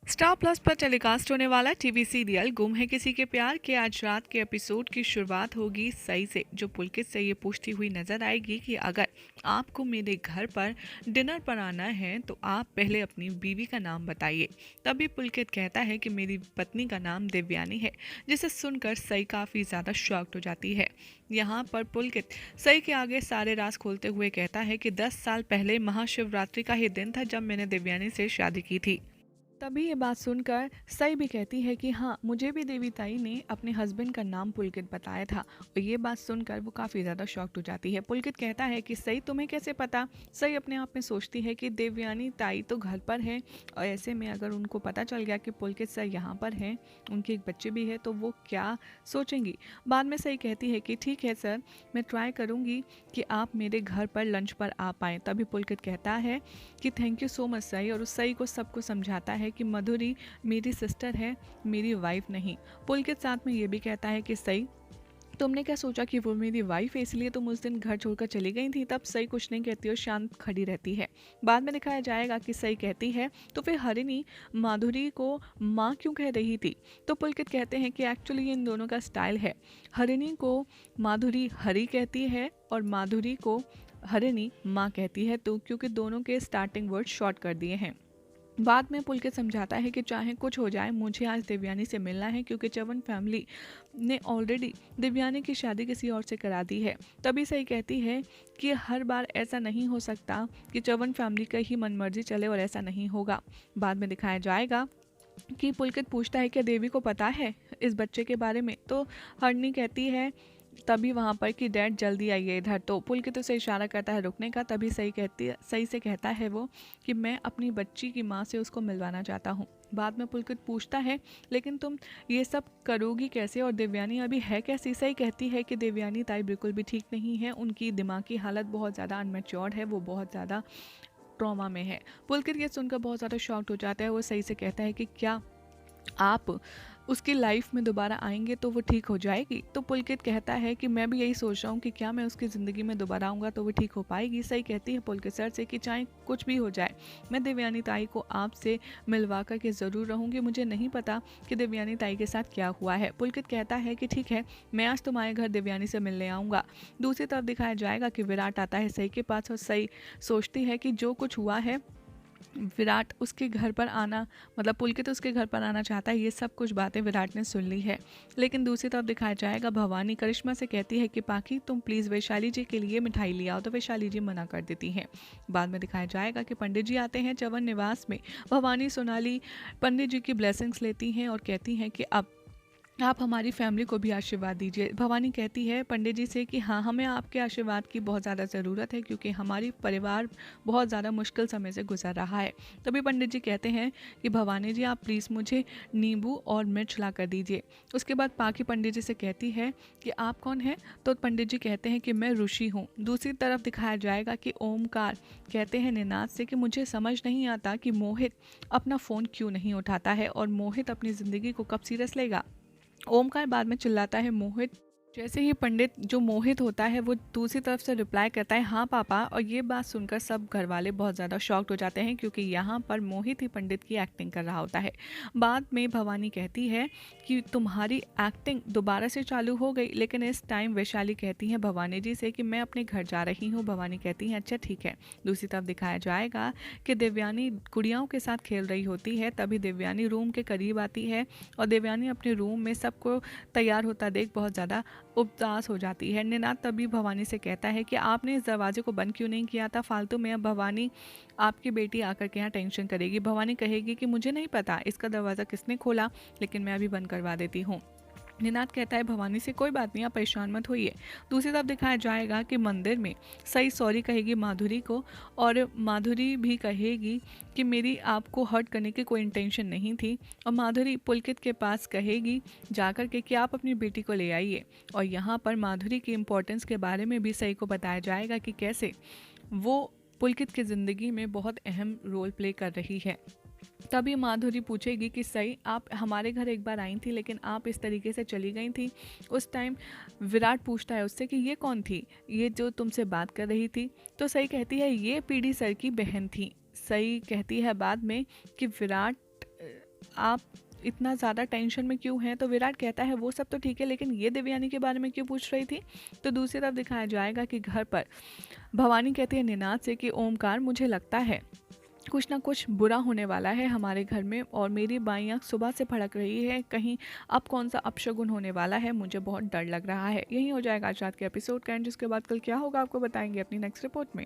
Star plus पर telecast होने वाला टीवी सीरियल गुम है किसी के प्यार के आज रात के एपिसोड की शुरुआत होगी सई से, जो पुलकित से ये पूछती हुई नजर आएगी कि अगर आपको मेरे घर पर डिनर पर आना है तो आप पहले अपनी बीवी का नाम बताइए। तभी पुलकित कहता है कि मेरी पत्नी का नाम देवयानी है, जिसे सुनकर सई काफ़ी ज़्यादा शॉक्ड हो जाती है। यहाँ पर पुलकित सई के आगे सारे राज खोलते हुए कहता है कि 10 साल पहले महाशिवरात्रि का ही दिन था जब मैंने देवयानी से शादी की थी। तभी ये बात सुनकर सई भी कहती है कि हाँ, मुझे भी देवी ताई ने अपने हस्बैंड का नाम पुलकित बताया था। और ये बात सुनकर वो काफ़ी ज़्यादा शॉक्ड हो जाती है। पुलकित कहता है कि सई, तुम्हें कैसे पता? सई अपने आप में सोचती है कि देवयानी ताई तो घर पर है और ऐसे में अगर उनको पता चल गया कि पुलकित सर यहाँ पर हैं, उनके एक बच्चे भी है, तो वो क्या सोचेंगी। बाद में सई कहती है कि ठीक है सर, मैं ट्राई करूँगी कि आप मेरे घर पर लंच पर आ पाएँ। तभी पुलकित कहता है कि थैंक यू सो मच सई, और उस सई को सबको समझाता है कि मधुरी मेरी सिस्टर है, मेरी वाइफ नहीं। पुलकित साथ में ये भी कहता है कि सई, तुमने क्या सोचा कि वो मेरी वाइफ है इसलिए तुम उस दिन घर छोड़कर चली गई थी? तब सई कुछ नहीं कहती और शांत खड़ी रहती है। बाद में दिखाया जाएगा कि सई कहती है तो फिर हरिणी माधुरी को माँ क्यों कह रही थी? तो पुलकित कहते हैं कि एक्चुअली इन दोनों का स्टाइल है। हरिणी को माधुरी हरी कहती है और माधुरी को हरिणी माँ कहती है, तो क्योंकि दोनों के स्टार्टिंग वर्ड शॉर्ट कर दिए हैं। बाद में पुलकित समझाता है कि चाहे कुछ हो जाए, मुझे आज देवयानी से मिलना है क्योंकि चवन फैमिली ने ऑलरेडी देवयानी की शादी किसी और से करा दी है। तभी सही कहती है कि हर बार ऐसा नहीं हो सकता कि चवन फैमिली का ही मनमर्जी चले, और ऐसा नहीं होगा। बाद में दिखाया जाएगा कि पुलकित पूछता है कि देवी को पता है इस बच्चे के बारे में? तो हरनी कहती है तभी वहाँ पर कि डैड जल्दी आइए इधर। तो पुलकित उसे इशारा करता है रुकने का। तभी सही से कहता है वो कि मैं अपनी बच्ची की माँ से उसको मिलवाना चाहता हूँ। बाद में पुलकित पूछता है लेकिन तुम ये सब करोगी कैसे, और देवयानी अभी है कैसी? सही कहती है कि देवयानी ताई बिल्कुल भी ठीक नहीं है, उनकी दिमाग की हालत बहुत ज़्यादा अनमेच्योर्ड है, वो बहुत ज़्यादा ट्रॉमा में है। पुलकित ये सुनकर बहुत ज़्यादा शॉक्ड हो जाता है। वो सही से कहता है कि क्या आप उसकी लाइफ में दोबारा आएंगे तो वो ठीक हो जाएगी? तो पुलकित कहता है कि मैं भी यही सोच रहा हूँ कि क्या मैं उसकी ज़िंदगी में दोबारा आऊँगा तो वो ठीक हो पाएगी। सही कहती है पुलकित सर से कि चाहे कुछ भी हो जाए, मैं देवयानी ताई को आपसे मिलवा कर के ज़रूर रहूँगी। मुझे नहीं पता कि देवयानी ताई के साथ क्या हुआ है। पुलकित कहता है कि ठीक है, मैं आज तुम्हारे घर देवयानी से मिलने आऊँगा। दूसरी तरफ दिखाया जाएगा कि विराट आता है सई के पास और सई सोचती है कि जो कुछ हुआ है, विराट उसके घर पर आना, मतलब पुलकित उसके घर पर आना चाहता है, ये सब कुछ बातें विराट ने सुन ली है। लेकिन दूसरी तरफ दिखाया जाएगा भवानी करिश्मा से कहती है कि पाखी तुम प्लीज़ वैशाली जी के लिए मिठाई ले आओ, तो वैशाली जी मना कर देती हैं। बाद में दिखाया जाएगा कि पंडित जी आते हैं चवन निवास में। भवानी सोनाली पंडित जी की ब्लेसिंग्स लेती हैं और कहती हैं कि अब आप हमारी फैमिली को भी आशीर्वाद दीजिए। भवानी कहती है पंडित जी से कि हाँ, हमें आपके आशीर्वाद की बहुत ज़्यादा ज़रूरत है क्योंकि हमारी परिवार बहुत ज़्यादा मुश्किल समय से गुजर रहा है। तभी पंडित जी कहते हैं कि भवानी जी आप प्लीज़ मुझे नींबू और मिर्च ला कर दीजिए। उसके बाद पाखी पंडित जी से कहती है कि आप कौन हैं? तो पंडित जी कहते हैं कि मैं ऋषि हूँ। दूसरी तरफ दिखाया जाएगा कि ओमकार कहते हैं निनाद से कि मुझे समझ नहीं आता कि मोहित अपना फ़ोन क्यों नहीं उठाता है और मोहित अपनी ज़िंदगी को कब सीरियस लेगा। ओमकार बाद में चिल्लाता है मोहित। जैसे ही पंडित जो मोहित होता है वो दूसरी तरफ से रिप्लाई करता है हाँ पापा, और ये बात सुनकर सब घर वाले बहुत ज़्यादा शॉक्ड हो जाते हैं क्योंकि यहाँ पर मोहित ही पंडित की एक्टिंग कर रहा होता है। बाद में भवानी कहती है कि तुम्हारी एक्टिंग दोबारा से चालू हो गई, लेकिन इस टाइम वैशाली कहती है भवानी जी से कि मैं अपने घर जा रही हूँ। भवानी कहती है अच्छा ठीक है। दूसरी तरफ दिखाया जाएगा कि देवयानी गुड़ियाओं के साथ खेल रही होती है। तभी देवयानी रूम के करीब आती है और देवयानी अपने रूम में सबको तैयार होता देख बहुत ज़्यादा उदास हो जाती है। निनाद तभी भवानी से कहता है कि आपने इस दरवाजे को बंद क्यों नहीं किया था फालतू में? अब भवानी आपकी बेटी आकर के यहाँ टेंशन करेगी। भवानी कहेगी कि मुझे नहीं पता इसका दरवाज़ा किसने खोला, लेकिन मैं अभी बंद करवा देती हूँ। निनाद कहता है भवानी से कोई बात नहीं, आप परेशान मत होइए। दूसरी तरफ दिखाया जाएगा कि मंदिर में सही सॉरी कहेगी माधुरी को, और माधुरी भी कहेगी कि मेरी आपको हर्ट करने की कोई इंटेंशन नहीं थी। और माधुरी पुलकित के पास कहेगी जाकर के कि आप अपनी बेटी को ले आइए। और यहाँ पर माधुरी की इम्पोर्टेंस के बारे में भी सही को बताया जाएगा कि कैसे वो पुलकित की ज़िंदगी में बहुत अहम रोल प्ले कर रही है। तभी माधुरी पूछेगी कि सई, आप हमारे घर एक बार आई थी लेकिन आप इस तरीके से चली गई थी। उस टाइम विराट पूछता है उससे कि ये कौन थी, ये जो तुमसे बात कर रही थी। तो सई कहती है ये पीडी सर की बहन थी। सई कहती है बाद में कि विराट, आप इतना ज़्यादा टेंशन में क्यों हैं। तो विराट कहता है वो सब तो ठीक है, लेकिन ये देवयानी के बारे में क्यों पूछ रही थी। तो दूसरी तरफ दिखाया जाएगा कि घर पर भवानी कहती है निनाद से कि ओमकार, मुझे लगता है कुछ ना कुछ बुरा होने वाला है हमारे घर में, और मेरी बाईं आंख सुबह से फड़क रही है, कहीं अब कौन सा अपशगुन होने वाला है, मुझे बहुत डर लग रहा है। यही हो जाएगा आज रात के एपिसोड का एंड, जिसके बाद कल क्या होगा आपको बताएंगे अपनी नेक्स्ट रिपोर्ट में।